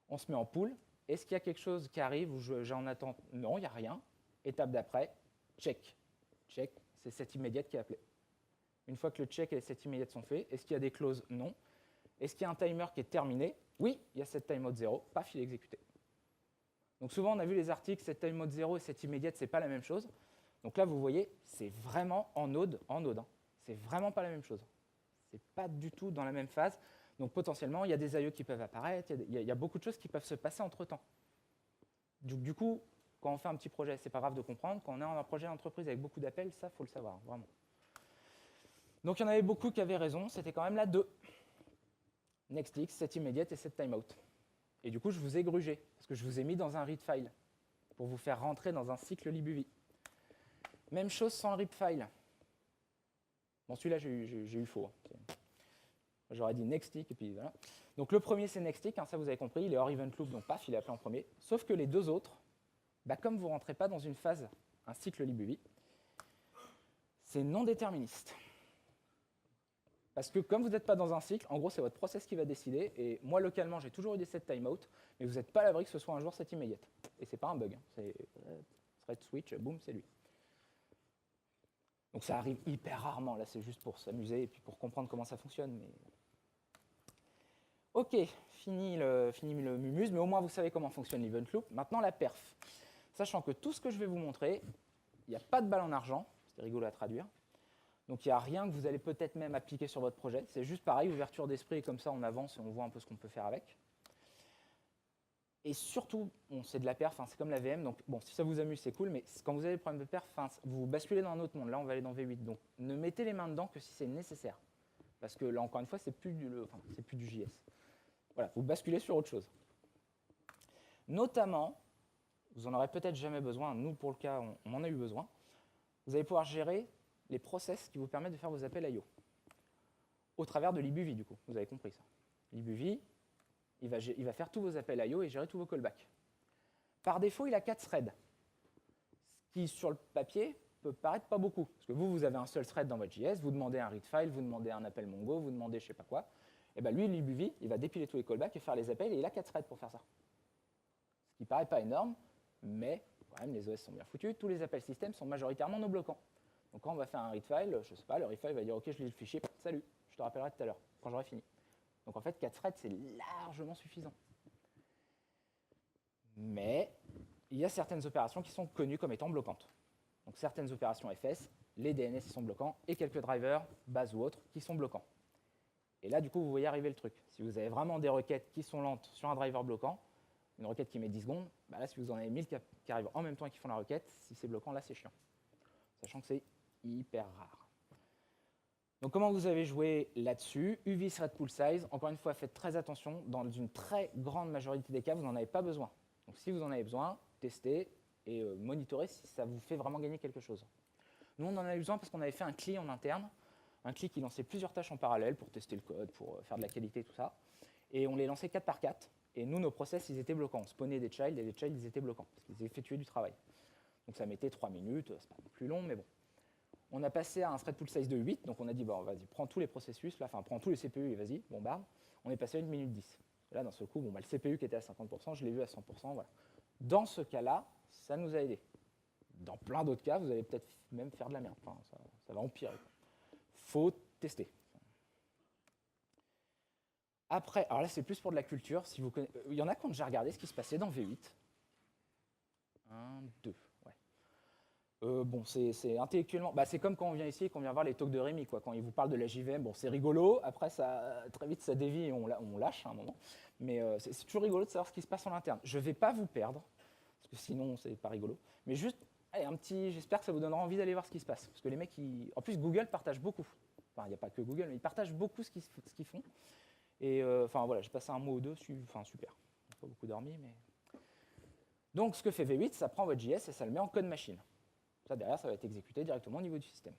On se met en pool. Est-ce qu'il y a quelque chose qui arrive ou j'ai en attente? Non, il n'y a rien. Étape d'après, check. Check, c'est set immediate qui est appelé. Une fois que le check et les set immediate sont faits, est-ce qu'il y a des clauses? Non. Est-ce qu'il y a un timer qui est terminé? Oui, il y a set timeout 0, paf, il est exécuté. Donc souvent, on a vu les articles, set timeout 0 et set immediate, c'est pas la même chose. Donc là, vous voyez, c'est vraiment en node. Hein. C'est vraiment pas la même chose. C'est pas du tout dans la même phase. Donc potentiellement, il y a des IO qui peuvent apparaître, il y a beaucoup de choses qui peuvent se passer entre-temps. Du coup, quand on fait un petit projet, c'est pas grave de comprendre. Quand on est en un projet d'entreprise avec beaucoup d'appels, ça, faut le savoir, vraiment. Donc il y en avait beaucoup qui avaient raison, c'était quand même la 2. NextX, set immediate et set timeout. Et du coup, je vous ai grugé, parce que je vous ai mis dans un read file, pour vous faire rentrer dans un cycle libUV. Même chose sans le read file. Bon, celui-là, j'ai eu faux. Hein. J'aurais dit nextTick, et puis voilà. Donc le premier, c'est nextTick, hein, ça vous avez compris, il est hors event loop, donc paf, il est appelé en premier. Sauf que les deux autres, bah, comme vous ne rentrez pas dans une phase, un cycle libUV, c'est non déterministe. Parce que comme vous n'êtes pas dans un cycle, en gros, c'est votre process qui va décider. Et moi, localement, j'ai toujours eu des set timeout, mais vous n'êtes pas à l'abri que ce soit un jour set immediate. Et c'est pas un bug. Hein. C'est thread switch, boum, c'est lui. Donc ça arrive hyper rarement. Là, c'est juste pour s'amuser et puis pour comprendre comment ça fonctionne. Mais... Ok, fini le mumuse, mais au moins vous savez comment fonctionne l'event loop. Maintenant, la perf. Sachant que tout ce que je vais vous montrer, il n'y a pas de balle en argent. C'est rigolo à traduire. Donc il n'y a rien que vous allez peut-être même appliquer sur votre projet. C'est juste pareil, ouverture d'esprit, et comme ça on avance et on voit un peu ce qu'on peut faire avec. Et surtout, bon, c'est de la perf, hein, c'est comme la VM, donc bon, si ça vous amuse, c'est cool, mais quand vous avez des problèmes de perf, vous basculez dans un autre monde. Là, on va aller dans V8, donc ne mettez les mains dedans que si c'est nécessaire. Parce que là, encore une fois, c'est plus du JS. Voilà, vous basculez sur autre chose. Notamment, vous en aurez peut-être jamais besoin, nous, pour le cas, on en a eu besoin, vous allez pouvoir gérer les process qui vous permettent de faire vos appels I/O. Au travers de libUV, du coup, vous avez compris ça. libUV, il va faire tous vos appels I/O et gérer tous vos callbacks. Par défaut, il a 4 threads, ce qui, sur le papier, peut paraître pas beaucoup. Parce que vous avez un seul thread dans votre JS, vous demandez un read file, vous demandez un appel Mongo, vous demandez je sais pas quoi. Et bien lui, libUV, il va dépiler tous les callbacks et faire les appels, et il a 4 threads pour faire ça. Ce qui paraît pas énorme, mais quand même, les OS sont bien foutus, tous les appels système sont majoritairement non bloquants. Donc quand on va faire un read file, je sais pas, le read file va dire ok, je lis le fichier, salut, je te rappellerai tout à l'heure, quand j'aurai fini. Donc en fait, 4 threads, c'est largement suffisant. Mais il y a certaines opérations qui sont connues comme étant bloquantes. Donc certaines opérations FS, les DNS sont bloquants, et quelques drivers, base ou autres, qui sont bloquants. Et là, du coup, vous voyez arriver le truc. Si vous avez vraiment des requêtes qui sont lentes sur un driver bloquant, une requête qui met 10 secondes, bah là, si vous en avez 1000 qui arrivent en même temps et qui font la requête, si c'est bloquant, là, c'est chiant. Sachant que c'est hyper rare. Donc comment vous avez joué là-dessus? UV thread pool size, encore une fois, faites très attention. Dans une très grande majorité des cas, vous n'en avez pas besoin. Donc si vous en avez besoin, testez et monitorez si ça vous fait vraiment gagner quelque chose. Nous, on en a eu besoin parce qu'on avait fait un CLI en interne, un CLI qui lançait plusieurs tâches en parallèle pour tester le code, pour faire de la qualité, tout ça. Et on les lançait 4 par 4. Et nous, nos process, ils étaient bloquants. On spawnait des childs et les childs, ils étaient bloquants parce qu'ils effectuaient du travail. Donc ça mettait 3 minutes, c'est pas plus long, mais bon. On a passé à un thread pool size de 8, donc on a dit, bon, vas-y, prends tous les processus, là, enfin, prends tous les CPU et vas-y, bombarde. On est passé à 1 minute 10. Et là, d'un seul coup, bon, bah, le CPU qui était à 50%, je l'ai vu à 100%, voilà. Dans ce cas-là, ça nous a aidé. Dans plein d'autres cas, vous allez peut-être même faire de la merde. Enfin, ça va empirer. Il faut tester. Après, alors là, c'est plus pour de la culture. Si vous connaissez, il y en a qui ont déjà regardé ce qui se passait dans V8. 1, 2, ouais. Bon, c'est intellectuellement... Bah, c'est comme quand on vient ici et qu'on vient voir les talks de Rémi, quoi. Quand il vous parle de la JVM, bon, c'est rigolo. Après, très vite, ça dévie et on lâche à un moment. Mais c'est toujours rigolo de savoir ce qui se passe en interne. Je ne vais pas vous perdre, parce que sinon, c'est pas rigolo. Mais juste, allez, j'espère que ça vous donnera envie d'aller voir ce qui se passe. Parce que les mecs, en plus, Google partage beaucoup. Enfin, il n'y a pas que Google, mais ils partagent beaucoup ce qu'ils font. Et enfin, voilà, j'ai passé un mot ou deux, enfin, super. J'ai pas beaucoup dormi, mais... Donc, ce que fait V8, ça prend votre JS et ça le met en code machine. Ça, derrière, ça va être exécuté directement au niveau du système.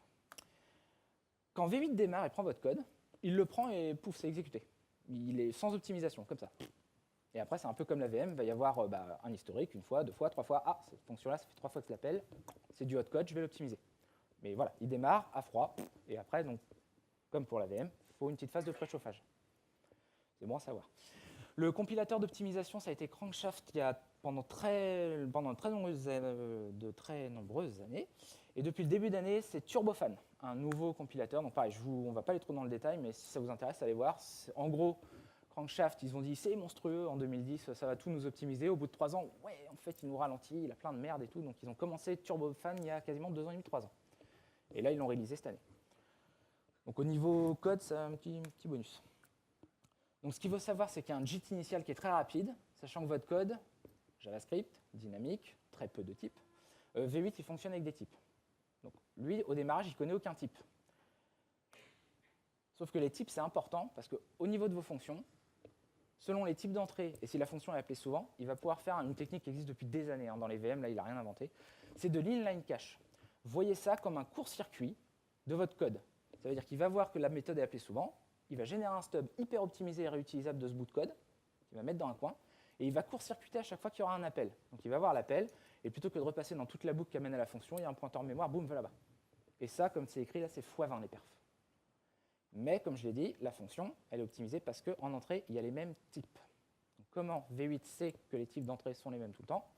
Quand V8 démarre et prend votre code, il le prend et pouf, c'est exécuté. Il est sans optimisation, comme ça. Il Et après, c'est un peu comme la VM, il va y avoir un historique, une fois, deux fois, trois fois. Ah, cette fonction-là, ça fait 3 fois que je l'appelle, c'est du hot code, je vais l'optimiser. Mais voilà, il démarre à froid, et après, donc, comme pour la VM, il faut une petite phase de préchauffage. C'est bon à savoir. Le compilateur d'optimisation, ça a été Crankshaft il y a pendant de très nombreuses années. Et depuis le début d'année, c'est Turbofan, un nouveau compilateur. Donc pareil, on ne va pas aller trop dans le détail, mais si ça vous intéresse, allez voir. En gros, Crankshaft, ils ont dit c'est monstrueux en 2010, ça va tout nous optimiser. Au bout de 3 ans, ouais, en fait, il nous ralentit, il a plein de merde et tout. Donc ils ont commencé Turbofan il y a quasiment 2 ans et demi, 3 ans. Et là, ils l'ont réalisé cette année. Donc au niveau code, c'est un petit bonus. Donc ce qu'il faut savoir, c'est qu'il y a un JIT initial qui est très rapide, sachant que votre code, JavaScript, dynamique, très peu de types. V8, il fonctionne avec des types. Donc lui, au démarrage, il ne connaît aucun type. Sauf que les types, c'est important, parce qu'au niveau de vos fonctions, selon les types d'entrée, et si la fonction est appelée souvent, il va pouvoir faire une technique qui existe depuis des années. Dans les VM, là, il n'a rien inventé. C'est de l'inline cache. Voyez ça comme un court-circuit de votre code. Ça veut dire qu'il va voir que la méthode est appelée souvent, il va générer un stub hyper optimisé et réutilisable de ce bout de code, qu'il va mettre dans un coin, et il va court-circuiter à chaque fois qu'il y aura un appel. Donc il va voir l'appel, et plutôt que de repasser dans toute la boucle qui amène à la fonction, il y a un pointeur mémoire, boum, va là-bas. Et ça, comme c'est écrit là, c'est x20 les perfs. Mais comme je l'ai dit, la fonction, elle est optimisée parce qu'en entrée, il y a les mêmes types. Donc, comment V8 sait que les types d'entrée sont les mêmes tout le temps?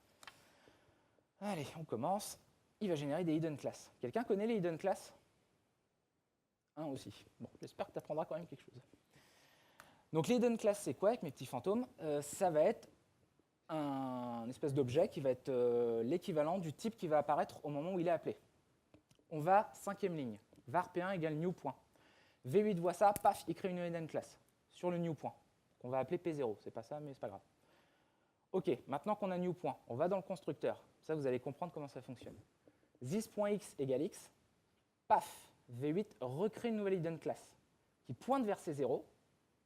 Allez, on commence. Il va générer des hidden classes. Quelqu'un connaît les hidden classes? Un aussi. Bon, j'espère que tu apprendras quand même quelque chose. Donc les hidden class, c'est quoi avec mes petits fantômes? Ça va être un espèce d'objet qui va être l'équivalent du type qui va apparaître au moment où il est appelé. On va, 5e ligne, var p1 égale new point. V8 voit ça, paf, il crée une hidden class sur le new point, qu'on va appeler P0. C'est pas ça, mais c'est pas grave. Ok, maintenant qu'on a new point, on va dans le constructeur. Ça, vous allez comprendre comment ça fonctionne. This.x égale x, paf, V8 recrée une nouvelle hidden class qui pointe vers ces 0,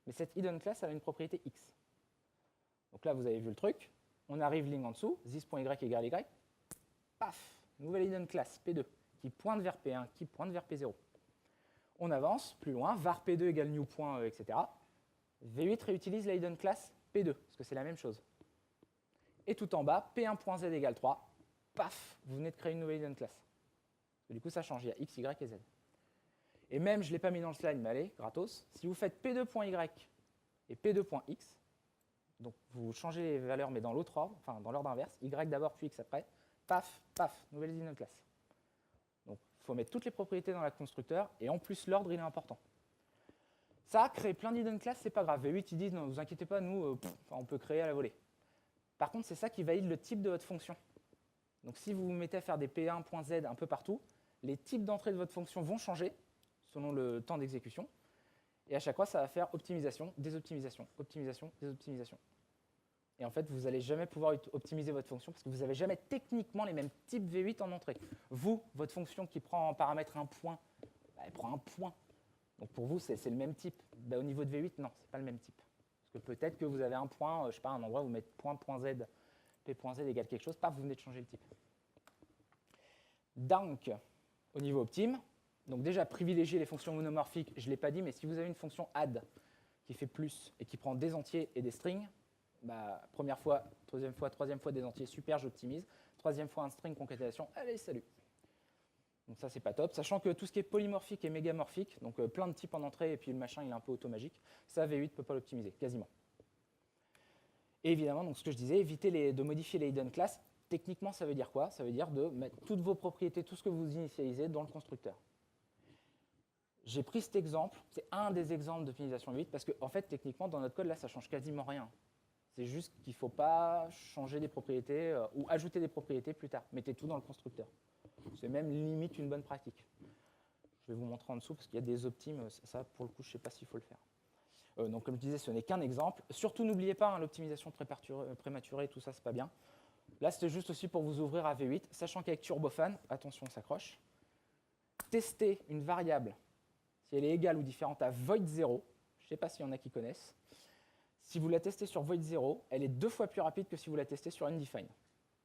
mais cette hidden class elle a une propriété x. Donc là, vous avez vu le truc. On arrive ligne en dessous, this.y égale y, paf, nouvelle hidden class P2 qui pointe vers P1, qui pointe vers P0. On avance plus loin, var P2 égale new point, etc. V8 réutilise la hidden class P2, parce que c'est la même chose. Et tout en bas, P1.z égale 3, paf, vous venez de créer une nouvelle hidden class. Du coup, ça change, il y a x, y et z. Et même, je ne l'ai pas mis dans le slide, mais allez, gratos, si vous faites P2.y et P2.x, donc vous changez les valeurs, mais dans l'autre ordre, enfin dans l'ordre inverse, y d'abord puis x après, paf, paf, nouvelle hidden class. Donc il faut mettre toutes les propriétés dans la constructeur, et en plus l'ordre il est important. Ça, créer plein d'hidden class, c'est pas grave. V8 ils disent, non, vous inquiétez pas, nous, on peut créer à la volée. Par contre, c'est ça qui valide le type de votre fonction. Donc si vous vous mettez à faire des P1.z un peu partout, les types d'entrée de votre fonction vont changer selon le temps d'exécution. Et à chaque fois, ça va faire optimisation, désoptimisation, optimisation, désoptimisation. Et en fait, vous n'allez jamais pouvoir optimiser votre fonction parce que vous n'avez jamais techniquement les mêmes types V8 en entrée. Vous, votre fonction qui prend en paramètre un point, elle prend un point. Donc pour vous, c'est le même type. Au niveau de V8, non, ce n'est pas le même type. Parce que peut-être que vous avez un point, je ne sais pas, un endroit où vous mettez point.z, p.z égale quelque chose, paf, vous venez de changer le type. Donc, au niveau optime, donc déjà privilégier les fonctions monomorphiques, je ne l'ai pas dit, mais si vous avez une fonction add qui fait plus et qui prend des entiers et des strings, première fois, troisième fois des entiers, super, j'optimise. Troisième fois un string concaténation, allez, salut. Donc ça, c'est pas top. Sachant que tout ce qui est polymorphique et mégamorphique, donc plein de types en entrée et puis le machin, il est un peu automagique, ça, V8 ne peut pas l'optimiser, quasiment. Et évidemment, donc, ce que je disais, éviter de modifier les hidden classes. Techniquement, ça veut dire quoi? Ça veut dire de mettre toutes vos propriétés, tout ce que vous initialisez dans le constructeur. J'ai pris cet exemple, c'est un des exemples d'optimisation V8, parce qu'en fait, techniquement, dans notre code, là, ça ne change quasiment rien. C'est juste qu'il ne faut pas changer des propriétés ou ajouter des propriétés plus tard. Mettez tout dans le constructeur. C'est même limite une bonne pratique. Je vais vous montrer en dessous, parce qu'il y a des optimes, ça, pour le coup, je ne sais pas s'il faut le faire. Donc, comme je disais, ce n'est qu'un exemple. Surtout, n'oubliez pas, l'optimisation prématurée, tout ça, c'est pas bien. Là, c'était juste aussi pour vous ouvrir à V8, sachant qu'avec Turbofan, attention, on s'accroche, tester une variable, si elle est égale ou différente à void0, je ne sais pas s'il y en a qui connaissent, si vous la testez sur void0, elle est 2 fois plus rapide que si vous la testez sur undefined.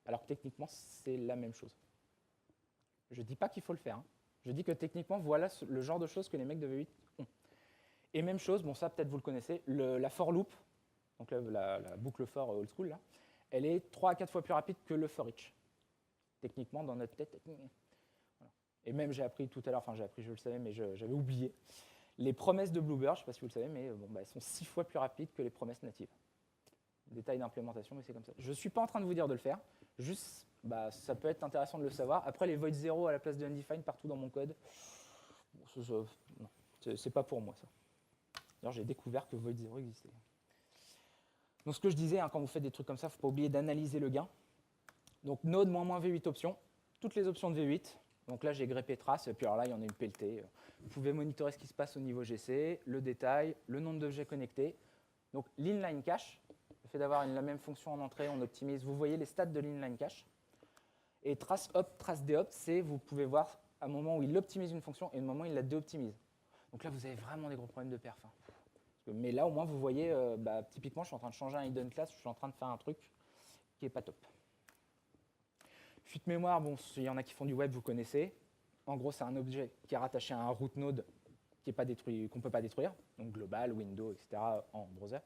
Alors que techniquement, c'est la même chose. Je ne dis pas qu'il faut le faire. Je dis que techniquement, voilà le genre de choses que les mecs de V8 ont. Et même chose, bon ça peut-être vous le connaissez, la for loop, donc là, la boucle for old school, là, elle est 3 à 4 fois plus rapide que le for each. Techniquement, dans notre tête. Voilà. Et même, j'ai appris tout à l'heure, enfin j'ai appris, je le savais, mais j'avais oublié, les promesses de Bluebird, je ne sais pas si vous le savez, mais bon, elles sont 6 fois plus rapides que les promesses natives. Détail d'implémentation, mais c'est comme ça. Je ne suis pas en train de vous dire de le faire, juste, ça peut être intéressant de le savoir. Après, les void 0 à la place de undefined partout dans mon code, c'est pas pour moi, ça. D'ailleurs, j'ai découvert que void 0 existait. Donc, ce que je disais, quand vous faites des trucs comme ça, il ne faut pas oublier d'analyser le gain. Donc, node moins V8 options, toutes les options de V8. Donc là, j'ai greffé trace, et puis alors là, il y en a une pelletée. Vous pouvez monitorer ce qui se passe au niveau GC, le détail, le nombre d'objets connectés. Donc, l'inline cache, le fait d'avoir la même fonction en entrée, on optimise. Vous voyez les stats de l'inline cache. Et trace op, trace déop, c'est vous pouvez voir à un moment où il optimise une fonction et au moment où il la déoptimise. Donc là, vous avez vraiment des gros problèmes de perf. Mais là, au moins, vous voyez, typiquement, je suis en train de changer un hidden class, je suis en train de faire un truc qui n'est pas top. Fuite mémoire, bon, s'il y en a qui font du web, vous connaissez. En gros, c'est un objet qui est rattaché à un root node qui est pas détruit, qu'on ne peut pas détruire, donc global, window, etc. en browser.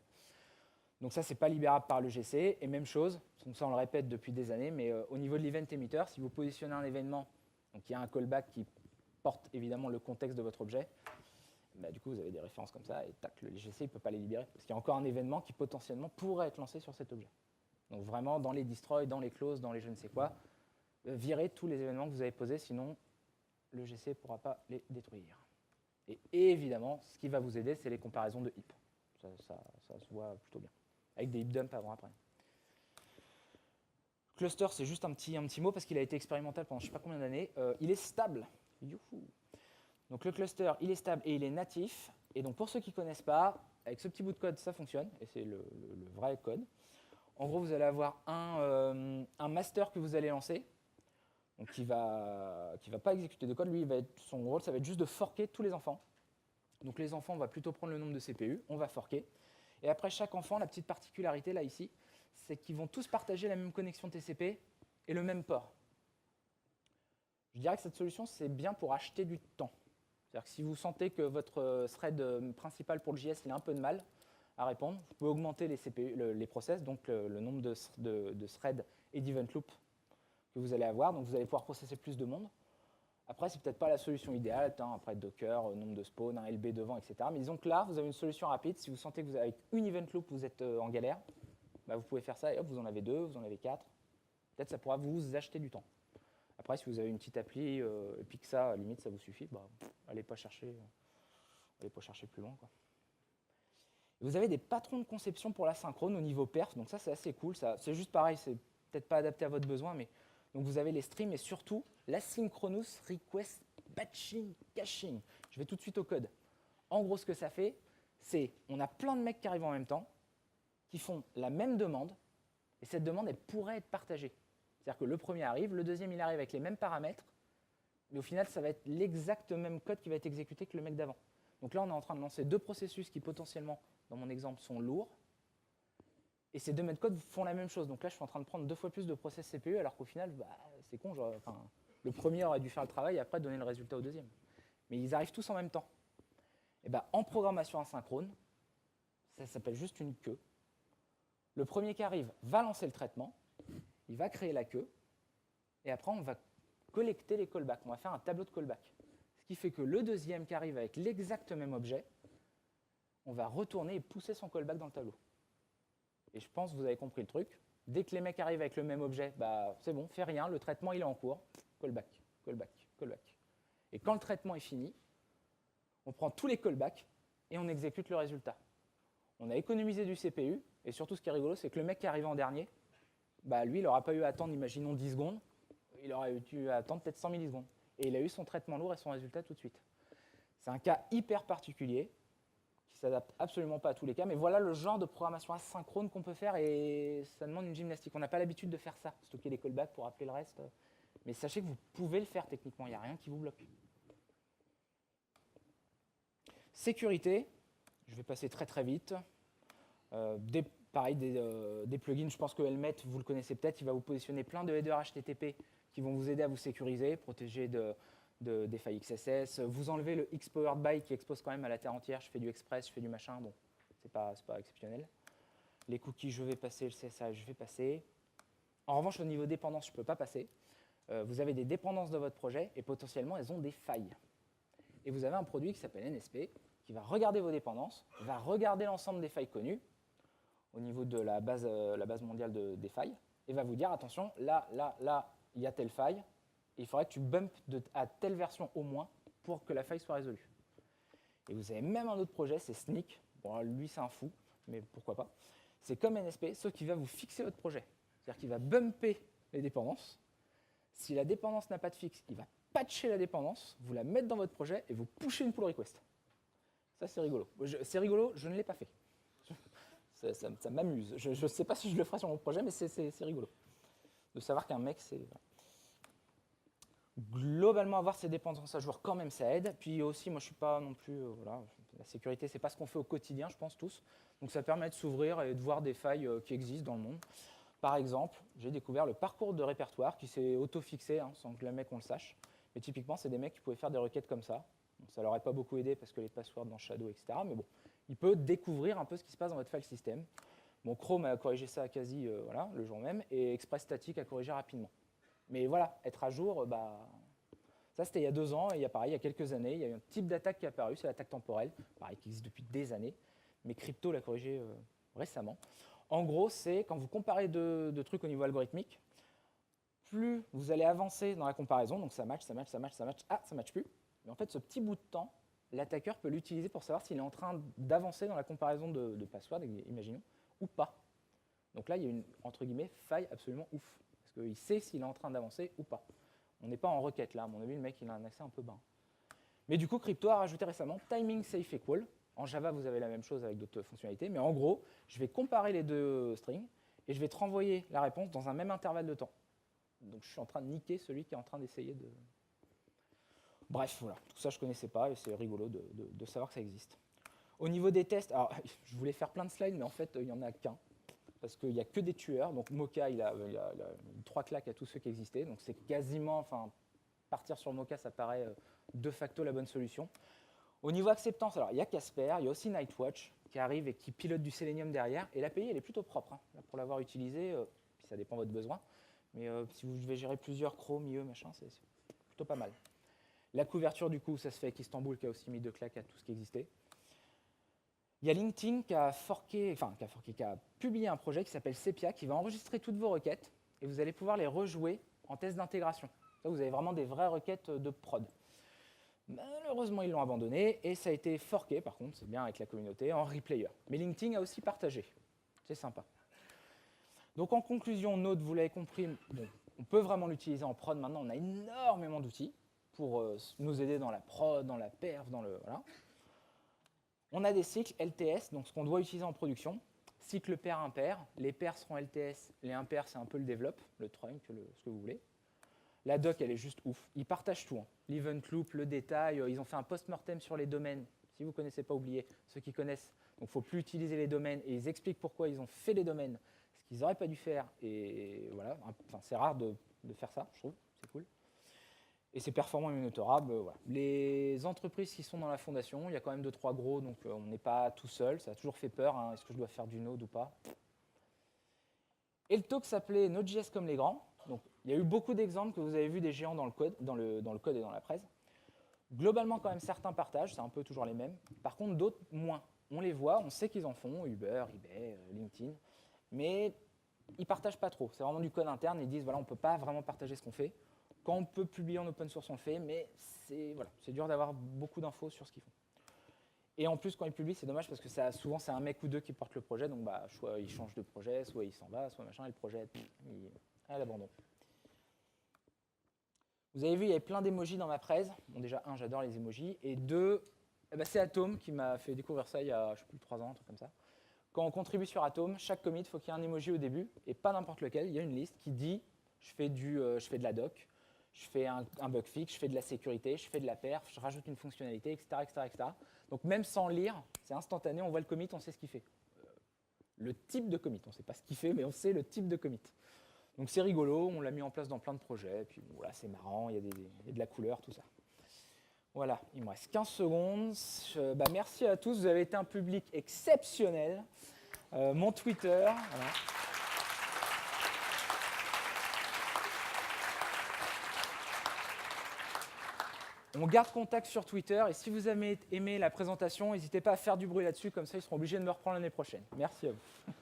Donc ça, c'est pas libérable par le GC. Et même chose, donc ça on le répète depuis des années, mais au niveau de l'event emitter, si vous positionnez un événement, donc il y a un callback qui porte évidemment le contexte de votre objet, du coup vous avez des références comme ça, et tac, le GC ne peut pas les libérer, parce qu'il y a encore un événement qui potentiellement pourrait être lancé sur cet objet. Donc vraiment, dans les destroy, dans les close, dans les je ne sais quoi, virez tous les événements que vous avez posés, sinon le GC ne pourra pas les détruire. Et évidemment, ce qui va vous aider, c'est les comparaisons de heap. Ça se voit plutôt bien. Avec des heap dumps avant-après. Cluster, c'est juste un petit mot parce qu'il a été expérimental pendant je ne sais pas combien d'années. Il est stable. Youhou. Donc le cluster, il est stable et il est natif. Et donc pour ceux qui ne connaissent pas, avec ce petit bout de code, ça fonctionne. Et c'est le vrai code. En gros, vous allez avoir un master que vous allez lancer, donc qui va pas exécuter de code. Lui, son rôle, ça va être juste de forker tous les enfants. Donc les enfants, on va plutôt prendre le nombre de CPU, on va forker. Et après, chaque enfant, la petite particularité, là, ici, c'est qu'ils vont tous partager la même connexion TCP et le même port. Je dirais que cette solution, c'est bien pour acheter du temps. C'est-à-dire que si vous sentez que votre thread principal pour le JS, il a un peu de mal à répondre, vous pouvez augmenter les CPU, les process, donc le nombre de threads et d'event loop que vous allez avoir. Donc vous allez pouvoir processer plus de monde. Après, c'est peut-être pas la solution idéale, après Docker, nombre de spawns, un LB devant, etc. Mais disons que là, vous avez une solution rapide. Si vous sentez que vous avec une event loop, vous êtes en galère, vous pouvez faire ça et hop, vous en avez 2, vous en avez 4. Peut-être ça pourra vous acheter du temps. Après, si vous avez une petite appli et puis que ça, à la limite, ça vous suffit, allez pas chercher plus loin, quoi. Vous avez des patrons de conception pour l'asynchrone au niveau perf, donc ça, c'est assez cool. C'est juste pareil, c'est peut-être pas adapté à votre besoin, mais donc vous avez les streams et surtout l'asynchronous request batching caching. Je vais tout de suite au code. En gros, ce que ça fait, c'est on a plein de mecs qui arrivent en même temps, qui font la même demande, et cette demande, elle pourrait être partagée. C'est-à-dire que le premier arrive, le deuxième, il arrive avec les mêmes paramètres, mais au final, ça va être l'exact même code qui va être exécuté que le mec d'avant. Donc là, on est en train de lancer deux processus qui potentiellement, dans mon exemple, sont lourds, et ces deux modes de code font la même chose. Donc là, je suis en train de prendre 2 fois plus de process CPU, alors qu'au final, c'est con. Le premier aurait dû faire le travail et après donner le résultat au deuxième. Mais ils arrivent tous en même temps. Et en programmation asynchrone, ça s'appelle juste une queue. Le premier qui arrive va lancer le traitement, il va créer la queue, et après, on va collecter les callbacks. On va faire un tableau de callback. Ce qui fait que le deuxième qui arrive avec l'exact même objet, on va retourner et pousser son callback dans le tableau. Et je pense que vous avez compris le truc. Dès que les mecs arrivent avec le même objet, c'est bon, fait rien, le traitement il est en cours. Callback, callback, callback. Et quand le traitement est fini, on prend tous les callbacks et on exécute le résultat. On a économisé du CPU, et surtout ce qui est rigolo, c'est que le mec qui est arrivé en dernier, lui, il n'aura pas eu à attendre, imaginons, 10 secondes, il aurait eu à attendre peut-être 100 millisecondes. Et il a eu son traitement lourd et son résultat tout de suite. C'est un cas hyper particulier, qui ne s'adapte absolument pas à tous les cas, mais voilà le genre de programmation asynchrone qu'on peut faire, et ça demande une gymnastique. On n'a pas l'habitude de faire ça, stocker les callbacks pour appeler le reste. Mais sachez que vous pouvez le faire techniquement, il n'y a rien qui vous bloque. Sécurité, je vais passer très très vite. Pareil, des plugins, je pense que Helmet, vous le connaissez peut-être, il va vous positionner plein de headers HTTP qui vont vous aider à vous sécuriser, protéger des failles XSS, vous enlevez le X powered by qui expose quand même à la terre entière, je fais du express, je fais du machin, bon, c'est pas exceptionnel. Les cookies, je vais passer. Le CSS, je vais passer. En revanche, au niveau dépendance, je ne peux pas passer. Vous avez des dépendances de votre projet et potentiellement, elles ont des failles. Et vous avez un produit qui s'appelle NSP qui va regarder vos dépendances, va regarder l'ensemble des failles connues au niveau de la base mondiale des failles et va vous dire, attention, là, il y a telle faille, et il faudrait que tu bumpes à telle version au moins pour que la faille soit résolue. Et vous avez même un autre projet, c'est Sneak. Bon, lui, c'est un fou, mais pourquoi pas. C'est comme NSP, sauf qu'il va vous fixer votre projet. C'est-à-dire qu'il va bumper les dépendances. Si la dépendance n'a pas de fixe, il va patcher la dépendance, vous la mettre dans votre projet et vous pusher une pull request. Ça, c'est rigolo. C'est rigolo, je ne l'ai pas fait. Ça m'amuse. Je ne sais pas si je le ferai sur mon projet, mais c'est rigolo. De savoir qu'un mec, c'est... Globalement, avoir ces dépendances à jour, quand même, ça aide. Puis aussi, moi, je ne suis pas non plus... voilà, la sécurité, ce n'est pas ce qu'on fait au quotidien, je pense, tous. Donc, ça permet de s'ouvrir et de voir des failles qui existent dans le monde. Par exemple, j'ai découvert le parcours de répertoire qui s'est auto-fixé, sans que le mec on le sache. Mais typiquement, c'est des mecs qui pouvaient faire des requêtes comme ça. Donc, ça ne leur a pas beaucoup aidé parce que les passwords dans Shadow, etc. Mais bon, il peut découvrir un peu ce qui se passe dans votre file system. Bon, Chrome a corrigé ça quasi voilà, le jour même, et Express Static a corrigé rapidement. Mais voilà, être à jour, ça c'était il y a 2 ans, et il y a quelques années, il y a eu un type d'attaque qui est apparu, c'est l'attaque temporelle, pareil, qui existe depuis des années, mais Crypto l'a corrigé récemment. En gros, c'est quand vous comparez deux trucs au niveau algorithmique, plus vous allez avancer dans la comparaison, donc ça match, ah, ça match plus. Mais en fait, ce petit bout de temps, l'attaqueur peut l'utiliser pour savoir s'il est en train d'avancer dans la comparaison de password, imaginons, ou pas. Donc là, il y a une, entre guillemets, faille absolument ouf, parce qu'il sait s'il est en train d'avancer ou pas. On n'est pas en requête là, à mon avis, le mec, il a un accès un peu bas. Mais du coup, Crypto a rajouté récemment Timing Safe Equal. En Java, vous avez la même chose avec d'autres fonctionnalités, mais en gros, je vais comparer les deux strings et je vais te renvoyer la réponse dans un même intervalle de temps. Donc je suis en train de niquer celui qui est en train d'essayer de... Bref, voilà, tout ça je ne connaissais pas et c'est rigolo de savoir que ça existe. Au niveau des tests, alors je voulais faire plein de slides, mais en fait, il n'y en a qu'un, parce qu'il n'y a que des tueurs. Donc Mocha, il a 3 claques à tous ceux qui existaient, donc c'est quasiment, enfin, partir sur Mocha, ça paraît de facto la bonne solution. Au niveau acceptance, alors il y a Casper, il y a aussi Nightwatch qui arrive et qui pilote du Selenium derrière. Et l'API, elle est plutôt propre. Là, pour l'avoir utilisée, puis ça dépend de votre besoin. Mais si vous devez gérer plusieurs Chrome, IE, machin, c'est plutôt pas mal. La couverture, du coup, ça se fait avec Istanbul qui a aussi mis 2 claques à tout ce qui existait. Il y a LinkedIn qui a publié un projet qui s'appelle Sepia qui va enregistrer toutes vos requêtes et vous allez pouvoir les rejouer en test d'intégration. Là, vous avez vraiment des vraies requêtes de prod. Malheureusement, ils l'ont abandonné et ça a été forké, par contre, c'est bien avec la communauté, en replayer. Mais LinkedIn a aussi partagé. C'est sympa. Donc en conclusion, Node, vous l'avez compris, bon, on peut vraiment l'utiliser en prod. Maintenant, on a énormément d'outils pour nous aider dans la prod, dans la perf, dans le... Voilà. On a des cycles LTS, donc ce qu'on doit utiliser en production. Cycle pair-impair. Les pairs seront LTS, les impairs, c'est un peu le develop, le trunk, ce que vous voulez. La doc, elle est juste ouf. Ils partagent tout. Hein. L'event loop, le détail. Ils ont fait un post-mortem sur les domaines. Si vous ne connaissez pas, oubliez. Ceux qui connaissent, donc il ne faut plus utiliser les domaines. Et ils expliquent pourquoi ils ont fait les domaines, ce qu'ils n'auraient pas dû faire. Et voilà, enfin, c'est rare de faire ça, je trouve. C'est cool. Et c'est performant et monitorable. Voilà. Les entreprises qui sont dans la fondation, il y a quand même 2-3 gros, donc on n'est pas tout seul. Ça a toujours fait peur. Hein. Est-ce que je dois faire du Node ou pas? Et le talk s'appelait Node.js comme les grands. Donc, il y a eu beaucoup d'exemples que vous avez vus des géants dans le code, dans le code et dans la presse. Globalement, quand même, certains partagent, c'est un peu toujours les mêmes. Par contre, d'autres, moins. On les voit, on sait qu'ils en font, Uber, eBay, LinkedIn, mais ils ne partagent pas trop. C'est vraiment du code interne, ils disent, voilà, on ne peut pas vraiment partager ce qu'on fait. Quand on peut publier en open source, on le fait, mais c'est dur d'avoir beaucoup d'infos sur ce qu'ils font. Et en plus, quand ils publient, c'est dommage parce que souvent, c'est un mec ou deux qui porte le projet, donc soit il change de projet, soit il s'en va, soit machin, et le projet, il à l'abandon. Vous avez vu, il y avait plein d'émojis dans ma presse. Bon, déjà, j'adore les émojis. Et 2, c'est Atom qui m'a fait découvrir ça il y a, je sais plus, 3 ans, un truc comme ça. Quand on contribue sur Atom, chaque commit, il faut qu'il y ait un emoji au début, et pas n'importe lequel. Il y a une liste qui dit, je fais de la doc, je fais un bug fix, je fais de la sécurité, je fais de la perf, je rajoute une fonctionnalité, etc., etc., etc. Donc même sans lire, c'est instantané, on voit le commit, on sait ce qu'il fait. Le type de commit, on ne sait pas ce qu'il fait, mais on sait le type de commit. Donc c'est rigolo, on l'a mis en place dans plein de projets, et puis voilà, c'est marrant, il y a de la couleur, tout ça. Voilà, il me reste 15 secondes. Merci à tous, vous avez été un public exceptionnel. Mon Twitter. Voilà. On garde contact sur Twitter et si vous avez aimé la présentation, n'hésitez pas à faire du bruit là-dessus, comme ça ils seront obligés de me reprendre l'année prochaine. Merci à vous.